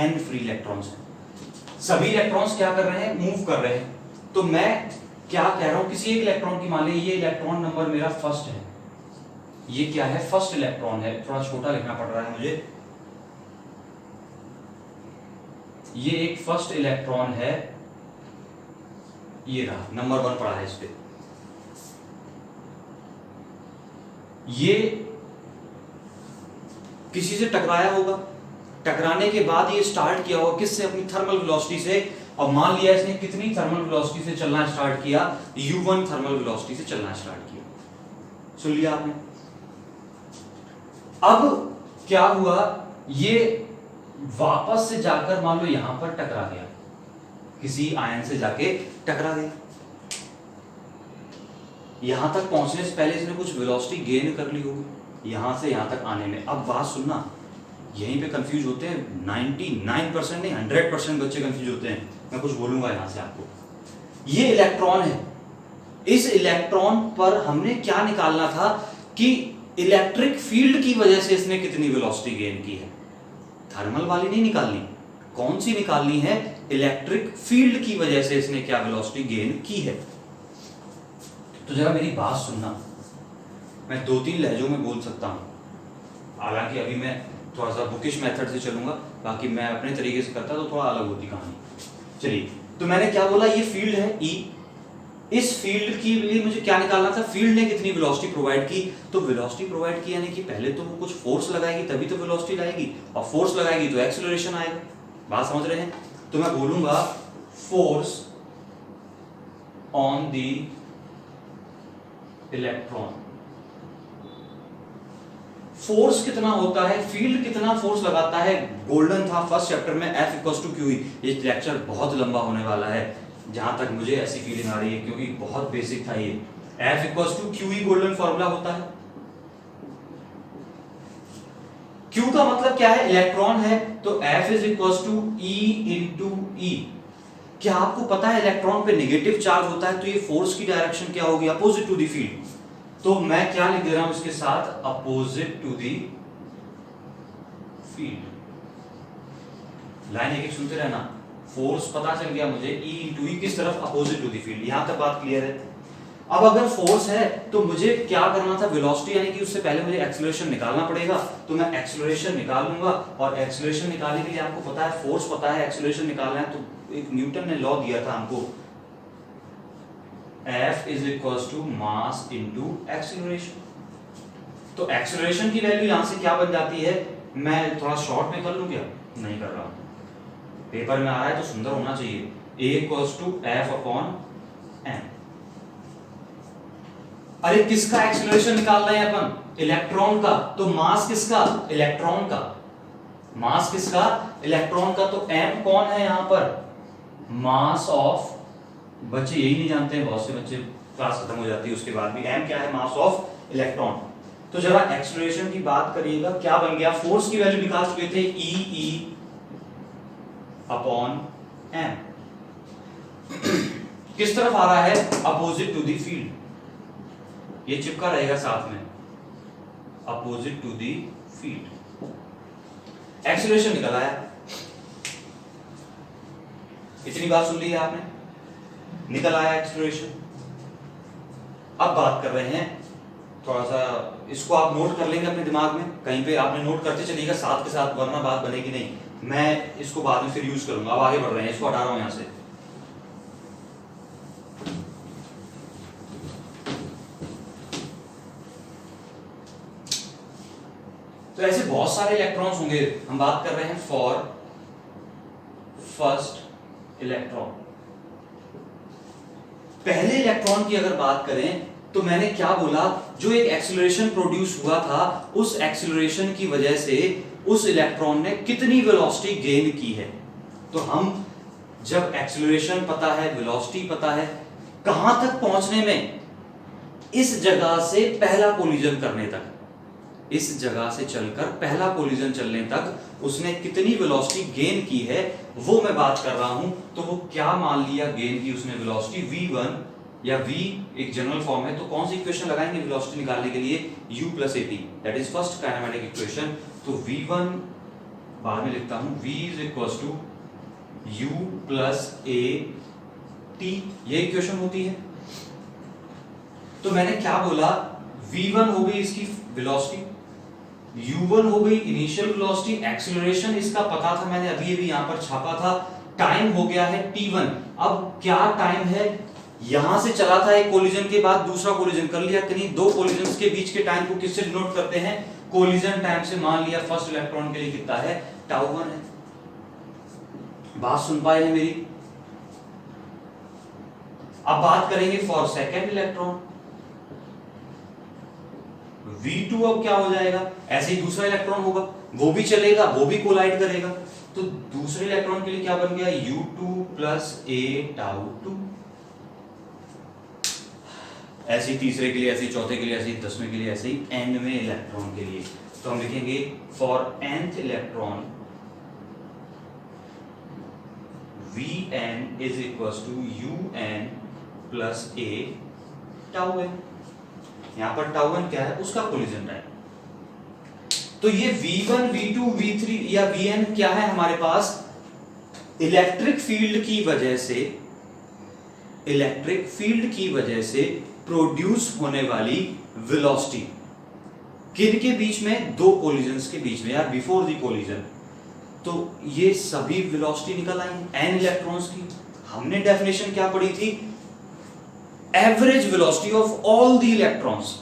N फ्री इलेक्ट्रॉन्स हैं। सभी इलेक्ट्रॉन्स क्या कर रहे हैं? मूव कर रहे हैं। तो मैं क्या कह रहा हूं, किसी एक इलेक्ट्रॉन की मान लीजिए ये इलेक्ट्रॉन नंबर मेरा फर्स्ट है, ये क्या है? फर्स्ट इलेक्ट्रॉन है। थोड़ा छोटा लिखना पड़ रहा है मुझे। ये एक फर्स्ट इलेक्ट्रॉन है, ये रहा, नंबर 1 पड़ा है इस पे। ये किसी से टकराया होगा, टकराने के बाद ये स्टार्ट किया होगा किससे? अपनी थर्मल वेलोसिटी से। और मान लिया इसने कितनी थर्मल वेलोसिटी से चलना स्टार्ट किया? u1 थर्मल वेलोसिटी से चलना स्टार्ट किया। सुन लिया आपने? अब क्या हुआ? ये वापस से जाकर मान लो यहां पर टकरा गया, किसी आयन से जाके टकरा गया। यहां तक पहुंचने से पहले इसने कुछ वेलोसिटी गेन कर ली होगी यहां से यहां तक आने में। अब बात सुनना, यहीं पे कंफ्यूज होते हैं 99% नहीं 100% बच्चे कंफ्यूज होते हैं। मैं कुछ बोलूंगा यहां से आपको। ये इलेक्ट्रॉन है, इस इलेक्ट्रॉन पर हमने क्या निकालना था कि इलेक्ट्रिक फील्ड की वजह से इसने कितनी वेलोसिटी गेन की है। थर्मल वाली नहीं निकालनी, कौन सी निकालनी है? इलेक्ट्रिक फील्ड की वजह से इसने क्या वेलोसिटी गेन की है। तो जरा मेरी बात सुनना, मैं 2-3 लहजों में बोल सकता हूं, हालांकि अभी मैं थोड़ा सा बुकिश मेथड से चलूंगा, बाकी मैं अपने तरीके से करता तो थोड़ा अलग होती कहानी। चलिए, तो मैंने क्या बोला? ये फील्ड है E। इस फील्ड के लिए मुझे क्या निकालना था? फील्ड ने कितनी वेलोसिटी प्रोवाइड की। तो वेलोसिटी प्रोवाइड की यानी कि पहले तो वो कुछ फोर्स लगाएगी तभी तो वेलोसिटी लाएगी, और फोर्स लगाएगी तो एक्सेलरेशन आएगा। बात समझ रहे हैं? तो मैं बोलूंगा force on the electron. Force कितना होता है, फील्ड कितना फोर्स लगाता है? गोल्डन था फर्स्ट चैप्टर में, F=QE। ये लेक्चर बहुत लंबा होने वाला है, जहां तक मुझे ऐसी फीलिंग आ रही है, क्योंकि बहुत बेसिक था ये। F=QE गोल्डन फॉर्मूला होता है। Q का मतलब क्या है? इलेक्ट्रॉन है, तो F=E×E। क्या आपको पता है इलेक्ट्रॉन पे नेगेटिव चार्ज होता है, तो ये फोर्स की डायरेक्शन क्या होगी? Opposite to the field. तो मैं क्या लिख दे रहा हूं इसके साथ? Opposite to the field. Line एक सुनते रहना। फोर्स पता चल गया मुझे, E×E किस तरफ? Opposite to the field. यहां तक बात क्लियर है? अब अगर फोर्स है तो मुझे क्या करना था? वेलोसिटी, यानी कि उससे पहले मुझे एक्सेलरेशन निकालना पड़ेगा। तो मैं एक्सेलरेशन निकालूंगा, और एक्सेलरेशन निकालने के लिए आपको पता है फोर्स पता है, एक्सेलरेशन निकालना है। तो एक न्यूटन ने लॉ दिया था हमको, F=mass into acceleration। तो एक्सेलरेशन की वैल्यू यहां से क्या बन जाती है? मैं थोड़ा शॉर्ट में कर लूं क्या? नहीं कर रहा हूं, पेपर में आ रहा है तो सुंदर होना चाहिए। A=F/m। अरे किसका एक्सेलरेशन निकालना है अपन? इलेक्ट्रॉन का। तो मास किसका? इलेक्ट्रॉन का। मास किसका? इलेक्ट्रॉन का। तो m कौन है यहां पर? मास ऑफ, बच्चे यही नहीं जानते हैं, बहुत से बच्चे क्लास खत्म हो जाती है उसके बाद भी। m क्या है? Mass of electron. तो जरा एक्सेलरेशन की बात करिएगा, क्या बन गया, फोर्स की वैल्यू निकाल चुके थे ई अपॉन एम, किस तरफ आ रहा है, अपोजिट टू द फील्ड, ये चिपका रहेगा साथ में, opposite to the field. Acceleration निकल आया, इतनी बात सुन ली है आपने, निकल आया एक्सेलरेशन। अब बात कर रहे हैं थोड़ा सा, इसको आप नोट कर लेंगे अपने दिमाग में, कहीं पे आपने नोट करते चलिएगा साथ के साथ, वरना बात बनेगी नहीं, मैं इसको बाद में फिर यूज करूंगा। अब आगे बढ़ रहे हैं, इसको हटा रहा हूं यहां से। तो ऐसे बहुत सारे इलेक्ट्रॉन्स होंगे, हम बात कर रहे हैं फॉर फर्स्ट इलेक्ट्रॉन। पहले इलेक्ट्रॉन की अगर बात करें तो मैंने क्या बोला, जो एक एक्सीलरेशन प्रोड्यूस हुआ था, उस एक्सीलरेशन की वजह से उस इलेक्ट्रॉन ने कितनी वेलोसिटी गेन की है। तो हम जब एक्सीलरेशन पता है, वेलोसिटी पता है, कहां तक पहुंचने में, इस जगह से पहला कोलिजन करने तक, इस जगह से चलकर पहला कोलिजन चलने तक उसने कितनी वेलोसिटी गेन की है, वो मैं बात कर रहा हूं। तो वो क्या मान लिया गेन की उसने वेलोसिटी, v1 या v एक जनरल फॉर्म है, तो कौन सी इक्वेशन लगाएंगे वेलोसिटी निकालने के लिए, u plus at, that is first kinematic equation. तो v1 बाद में लिखता हूं, v is equal to u plus at, ये इक्वेशन होती है। तो मैंने क्या बोला, v1 हो गई इसकी वेलोसिटी, u1 हो गई इनिशियल वेलोसिटी, एक्सीलरेशन इसका पता था, मैंने अभी अभी यहां पर छापा था, टाइम हो गया है t1। अब क्या टाइम है, यहां से चला था एक कोलिजन के बाद दूसरा कोलिजन कर लिया, कहीं दो कोलिजन्स के बीच के टाइम को किससे डिनोट करते हैं, कोलिजन टाइम से। मान लिया फर्स्ट इलेक्ट्रॉन के लिए कितना है, τ1 है। बात सुन पाए हैं मेरी। अब बात करेंगे फॉर सेकेंड इलेक्ट्रॉन, v2 अब क्या हो जाएगा, ऐसे ही दूसरा इलेक्ट्रॉन होगा, वो भी चलेगा, वो भी कोलाइड करेगा, तो दूसरे इलेक्ट्रॉन के लिए क्या बन गया, u2 प्लस a τ2। ऐसे ही तीसरे के लिए, ऐसे ही चौथे के लिए, ऐसे ही 10वें के लिए, ऐसे ही nवें इलेक्ट्रॉन के लिए। तो हम लिखेंगे for nth electron vn is equal to un plus a τn। यहां पर τn क्या है, उसका कोलिजन टाइम। तो ये v1 v2 v3 या vn क्या है हमारे पास, इलेक्ट्रिक फील्ड की वजह से, इलेक्ट्रिक फील्ड की वजह से प्रोड्यूस होने वाली वेलोसिटी, किन के बीच में, दो कोलिजन्स के बीच में, या बिफोर द कोलिजन। तो ये सभी वेलोसिटी निकल आई n इलेक्ट्रॉन्स की। हमने डेफिनेशन क्या पढ़ी थी, average velocity of all the electrons,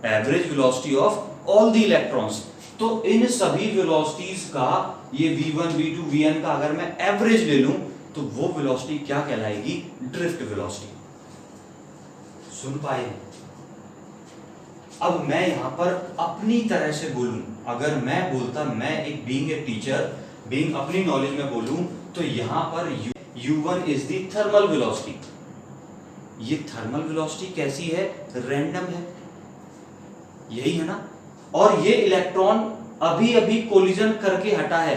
average velocity of all the electrons. तो इन सभी वेलोसिटीज का, ये v1 v2 vn का अगर मैं एवरेज ले लूं तो वो वेलोसिटी क्या कहलाएगी, ड्रिफ्ट वेलोसिटी। सुन पाए। अब मैं यहां पर अपनी तरह से बोलूं, अगर मैं बोलता, मैं एक बीइंग ए टीचर, बीइंग अपनी नॉलेज में बोलूं, तो यहां पर u1 is the thermal velocity. ये थर्मल वेलोसिटी कैसी है, रैंडम है, यही है ना। और ये इलेक्ट्रॉन अभी अभी कोलिजन करके हटा है,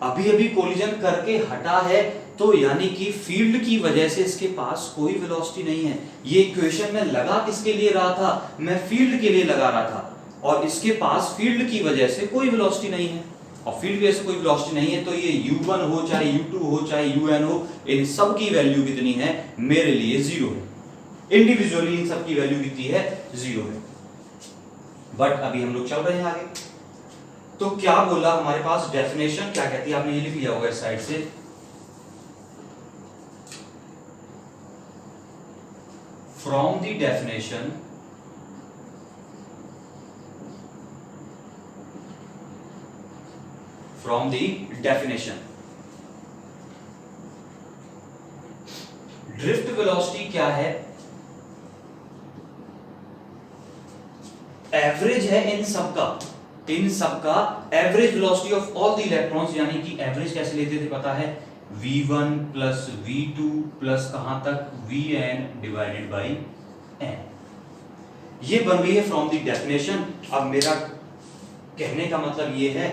अभी अभी कोलिजन करके हटा है, तो यानी कि फील्ड की वजह से इसके पास कोई वेलोसिटी नहीं है। ये इक्वेशन में लगा किसके लिए रहा था, मैं फील्ड के लिए लगा रहा था, और इसके पास फील्ड की वजह से कोई वेलोसिटी नहीं है, और फील्ड की वजह से कोई वेलोसिटी नहीं है, तो ये u1 हो चाहे u2 हो चाहे un हो, इन सब की वैल्यू कितनी है, मेरे लिए 0 है। इंडिविजुअली इन सब की वैल्यू कितनी है, 0 है। बट अभी हम लोग चल रहे हैं आगे। तो क्या बोला हमारे पास, डेफिनेशन क्या कहती है, आपने ये लिख लिया होगा इस साइड से, from the definition from the definition, drift velocity क्या है, एवरेज है इन सबका, इन सबका average velocity of all the electrons, यानी कि एवरेज कैसे लेते थे पता है, v1 प्लस v2 प्लस कहां तक, vn डिवाइडेड बाई n। ये बन गई है फ्रॉम द डेफिनेशन। अब मेरा कहने का मतलब ये है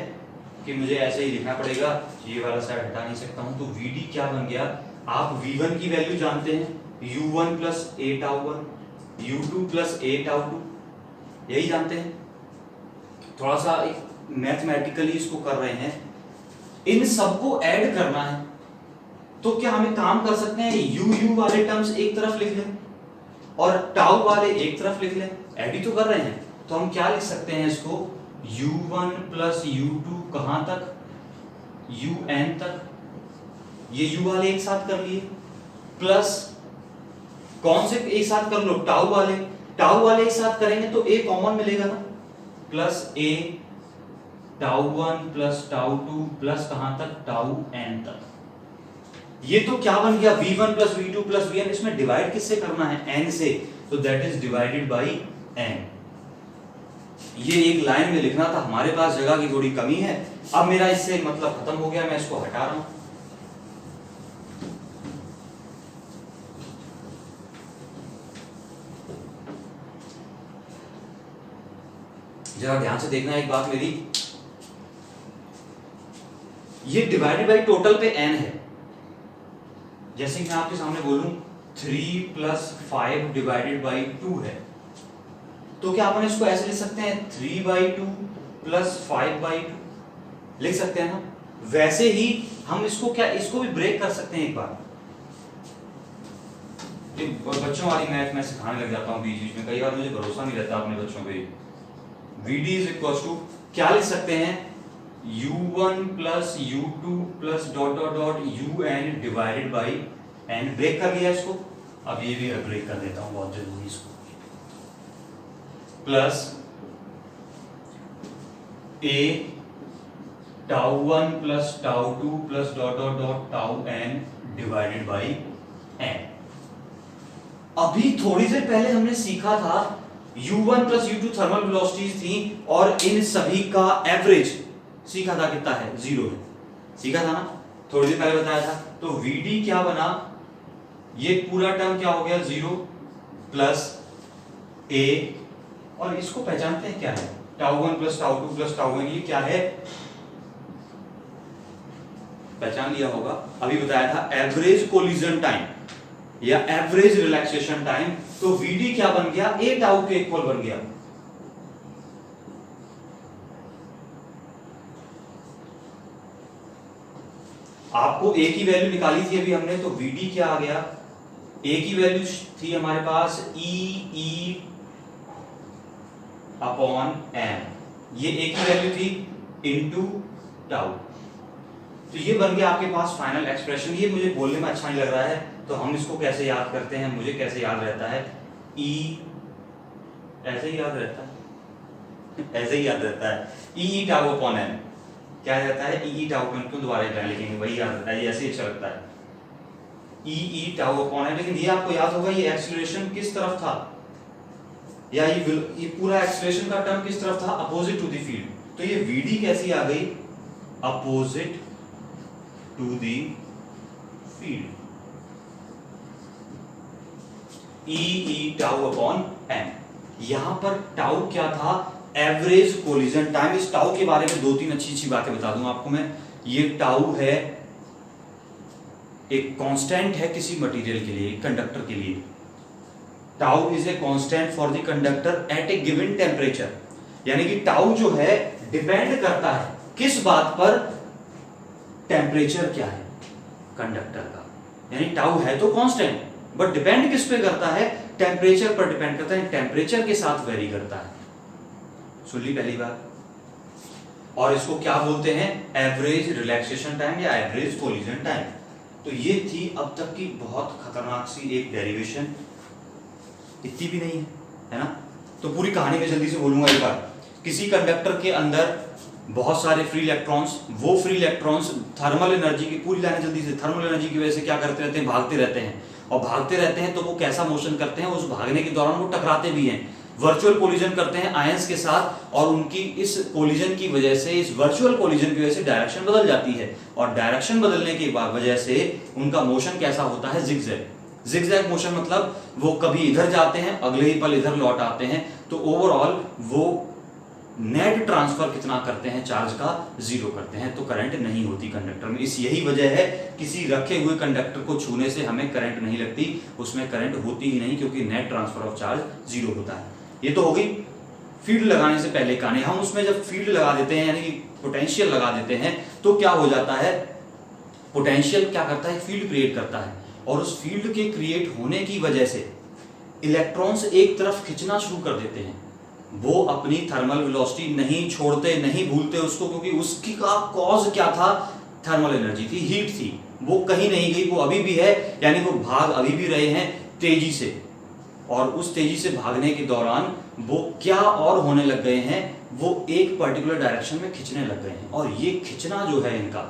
कि मुझे ऐसे ही लिखना पड़ेगा, ये वाला साइड हटा नहीं सकता हूं। तो वीडी क्या बन गया, आप V1 की वैल्यू जानते हैं, U1 प्लस ए टाउ 1, U2 प्लस ए टाउ 2, यही जानते हैं। थोड़ा सा मैथमेटिकली इसको कर रहे हैं, इन सबको ऐड करना है। तो क्या हम एक काम कर सकते हैं, U वाले टर्म्स एक तरफ लिख लें और टाउ वाले एक तरफ लिख लें, ऐड ही तो कर रहे हैं। तो हम क्या लिख सकते हैं इसको, U1 प्लस U2 कहां तक, UN तक, ये U वाले एक साथ कर लिए, प्लस कौन से एक साथ कर लो, टाउ वाले एक साथ करेंगे तो A कॉमन मिलेगा ना, plus A tau 1 plus tau 2 plus कहां तक, टाउ n तक। ये तो क्या बन गया, V1 plus V2 plus Vn। इसमें डिवाइड किससे करना है, n से, तो that is divided by n। ये एक लाइन में लिखना था, हमारे पास जगह की थोड़ी कमी है। अब मेरा इससे मतलब खत्म हो गया, मैं इसको हटा रहा हूं। जरा ध्यान से देखना एक बात मेरी, ये डिवाइडेड बाई टोटल पे n है। जैसे कि मैं आपके सामने बोलूं 3 प्लस 5 डिवाइडेड बाई 2 है, तो क्या अपन इसको ऐसे लिख सकते हैं 3/2 प्लस 5/2, लिख सकते हैं ना। वैसे ही हम इसको क्या, इसको भी ब्रेक कर सकते हैं एक बार। बच्चों वाली मैथ मैं सिखाने लग जाता हूँ बीच बीच में, कई बार मुझे भरोसा नहीं रहता अपने बच्चों पे। VD इज इक्वल टू क्या लिख सकते हैं, U1 plus U2 plus dot dot dot UN divided by n। Break कर लिया इसको, अब ये भी ब्रेक कर देता हूँ, बहुत जरूरी इसको, plus A tau 1 plus tau 2 plus dot dot dot tau n divided by n। अभी थोड़ी देर पहले हमने सीखा था U1 plus U2 thermal velocities थी और इन सभी का एवरेज सीखा था, कितना है, 0 है, सीखा था ना, थोड़ी देर पहले बताया था। तो VD क्या बना, ये पूरा टर्म क्या हो गया, 0 प्लस A, और इसको पहचानते हैं क्या है, tau 1 plus tau 2 plus tau n, ये क्या है, पहचान लिया होगा, अभी बताया था, एवरेज कोलिजन टाइम या एवरेज रिलैक्सेशन टाइम। तो VD क्या बन गया, A टाउ के इक्वल बन गया। आपको A की वैल्यू निकाली थी अभी हमने, तो VD क्या आ गया, A की वैल्यू थी हमारे पास E अपॉन m, ये A की वैल्यू थी इनटू टाउ। तो ये बन गया आपके पास फाइनल एक्सप्रेशन। ये मुझे बोलने में अच्छा नहीं लग रहा है, तो हम इसको कैसे याद करते हैं, मुझे कैसे याद रहता है, E ऐसे ही याद रहता है, ऐसे ही याद रहता है, E टाउ अपॉन m क्या रहता है, E टाउ अपॉन, क्यों दोबारा एक लाइन लिखेंगे, वही याद रहता है, ये ऐसे ही अच्छा लगता है, E टाउ अपॉन m। लेकिन ये आपको याद होगा, ये एक्सीलरेशन किस तरफ था, या ये पूरा एक्सीलरेशन का टर्म किस तरफ था, अपोजिट टू द फील्ड। तो ये VD कैसी आ गई, opposite to the field, E tau upon m। यहां पर टाउ क्या था, एवरेज कोलिजन टाइम। इस टाउ के बारे में 2-3 अच्छी बातें बता दूं आपको मैं। ये टाउ है, एक कांस्टेंट है किसी मटेरियल के लिए, कंडक्टर के लिए। Tau is a constant for the conductor at A given temperature, यानी कि टाउ जो है डिपेंड करता है किस बात पर, टेम्परेचर क्या है कंडक्टर का, यानी टाउ है तो कांस्टेंट, बट डिपेंड किस पे करता है, टेम्परेचर पर डिपेंड करता है, टेम्परेचर के साथ वेरी करता है। सुन ली पहली बात। और इसको क्या बोलते हैं, एवरेज रिलैक्सेशन टाइम या एवरेज कोलिजन टाइम। तो ये थी अब तक की बहुत खतरनाक सी एक डेरिवेशन, इतनी भी नहीं है ना। तो पूरी कहानी में जल्दी से बोलूंगा एक बार। किसी कंडक्टर के अंदर बहुत सारे फ्री इलेक्ट्रॉन्स, वो फ्री इलेक्ट्रॉन्स थर्मल एनर्जी की, पूरी लाइन जल्दी से, थर्मल एनर्जी की वजह से क्या करते रहते हैं, भागते रहते हैं, और भागते रहते हैं तो वो कैसा मोशन करते हैं, उस भागने के दौरान वो टकराते भी हैं, वर्चुअल कोलिजन करते हैं आयंस के साथ, और उनकी इस कोलिजन की वजह से, इस वर्चुअल कोलिजन की वजह से डायरेक्शन बदल जाती है, और डायरेक्शन बदलने की वजह से उनका मोशन कैसा होता है, जिगजैग। जिगजैग मोशन मतलब वो कभी इधर जाते हैं, अगले ही पल इधर लौट आते हैं, तो ओवरऑल वो नेट ट्रांसफर कितना करते हैं चार्ज का, 0 करते हैं, तो करंट नहीं होती कंडक्टर में। इस यही वजह है किसी रखे हुए कंडक्टर को छूने से हमें करंट नहीं लगती, उसमें करंट होती ही नहीं, क्योंकि नेट ट्रांसफर ऑफ चार्ज 0 होता है। ये तो हो गई फील्ड लगाने से पहले कहानी। हम उसमें जब फील्ड लगा देते हैं, यानी कि पोटेंशियल लगा देते हैं, तो क्या हो जाता है, पोटेंशियल क्या करता है, फील्ड क्रिएट करता है, और उस फील्ड के क्रिएट होने की वजह से इलेक्ट्रॉन्स एक तरफ खिंचना शुरू कर देते हैं। वो अपनी थर्मल वेलोसिटी नहीं छोड़ते, नहीं भूलते उसको, क्योंकि उसकी का कॉज क्या था, थर्मल एनर्जी थी, हीट थी, वो कहीं नहीं गई, वो अभी भी है, यानी वो भाग अभी भी रहे हैं तेजी से, और उस तेजी से भागने के दौरान वो क्या और होने लग गए हैं, वो एक पर्टिकुलर डायरेक्शन में खिंचने लग गए हैं, और ये खिंचना जो है इनका,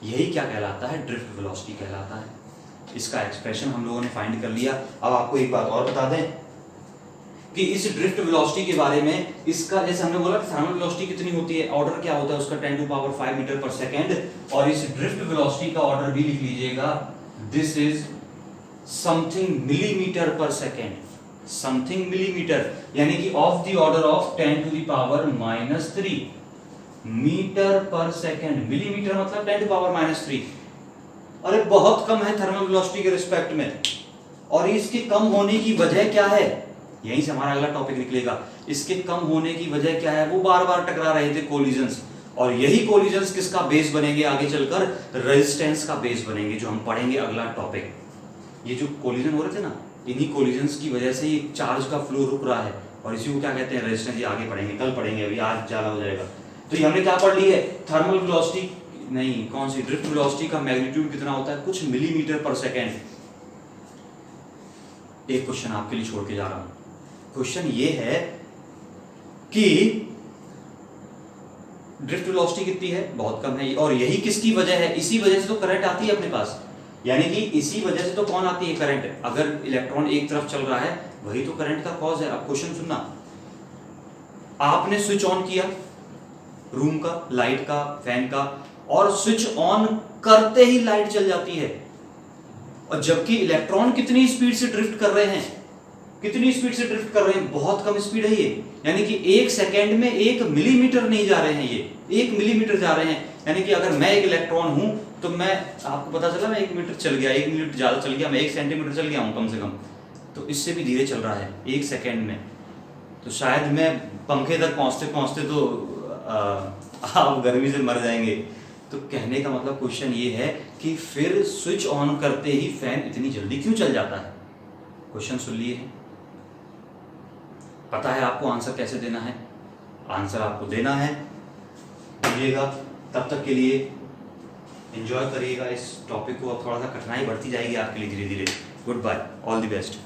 यही क्या कहलाता है, ड्रिफ्ट वेलोसिटी कहलाता है। इसका एक्सप्रेशन हम लोगों ने फाइंड कर लिया। अब आपको एक बात और बता दें कि इस ड्रिफ्ट वेलोसिटी के बारे में, इसका जैसे हमने बोला थर्मल वेलोसिटी कितनी होती है, ऑर्डर क्या होता है उसका 10⁵ मीटर पर सेकेंड, और इस ड्रिफ्ट वेलोसिटी का ऑर्डर भी लिख लीजिएगा, this is something millimetre per second, something millimetre, यानी कि of the order of 10⁻³ metre per second. Millimetre मतलब 10⁻³ अरे बहुत कम है थर्मल वेलोसिटी के रिस्पेक्ट में, और इसके कम होने की वजह क्या है, यहीं से हमारा अगला टॉपिक निकलेगा। इसके कम होने की वजह क्या है, वो बार बार टकरा रहे थे कोलिजन्स, और यही कोलिजन्स किसका बेस बनेंगे आगे चलकर, रेजिस्टेंस का बेस बनेंगे, जो हम पढ़ेंगे अगला टॉपिक। ये जो कोलिजन हो रहे थे ना, इन्हीं कोलिजन्स की वजह से ये चार्ज का फ्लो रुक रहा है, और इसी को क्या कहते हैं, रेजिस्टेंस। ये आगे पढ़ेंगे, कल पढ़ेंगे, अभी आज ज़्यादा हो जाएगा। तो ये हमने क्या पढ़ ली है, थर्मल वेलोसिटी नहीं, कौन सी, ड्रिफ्ट वेलोसिटी का मैग्नीट्यूड कितना होता है, कुछ मिलीमीटर पर सेकेंड। एक क्वेश्चन आपके लिए छोड़ के जा रहा हूं, क्वेश्चन ये है कि ड्रिफ्ट वेलोसिटी कितनी है, बहुत कम है, और यही किसकी वजह है, इसी वजह से तो करंट आती है अपने पास, यानी कि इसी वजह से तो कौन आती है, करंट। अगर इलेक्ट्रॉन एक तरफ चल रहा है, वही तो करंट का कॉज है। अब क्वेश्चन सुनना, आपने स्विच ऑन किया रूम का, लाइट का, फैन का, और स्विच ऑन करते ही लाइट चल जाती है, और जबकि इलेक्ट्रॉन कितनी स्पीड से ड्रिफ्ट कर रहे हैं, कितनी स्पीड से ड्रिफ्ट कर रहे हैं, बहुत कम स्पीड है ये, यानी कि 1 सेकेंड में 1 मिलीमीटर नहीं जा रहे हैं, ये 1 मिलीमीटर जा रहे हैं। यानी कि अगर मैं एक इलेक्ट्रॉन हूं, तो मैं, आपको पता चला मैं 1 मीटर चल गया, 1 मिनट ज्यादा चल गया, मैं 1 सेंटीमीटर चल गया हूं कम से कम, तो इससे भी धीरे चल रहा है 1 सेकेंड में। तो शायद मैं पंखे तक पहुंचते पहुंचते तो आप गर्मी से मर जाएंगे। तो कहने का मतलब क्वेश्चन ये है कि फिर स्विच ऑन करते ही फैन इतनी जल्दी क्यों चल जाता है। क्वेश्चन सुन लिए, पता है आपको आंसर कैसे देना है, आंसर आपको देना है, दीजिएगा। तब तक के लिए एंजॉय करिएगा इस टॉपिक को, अब थोड़ा सा कठिनाई बढ़ती जाएगी आपके लिए धीरे धीरे। Goodbye, all the best.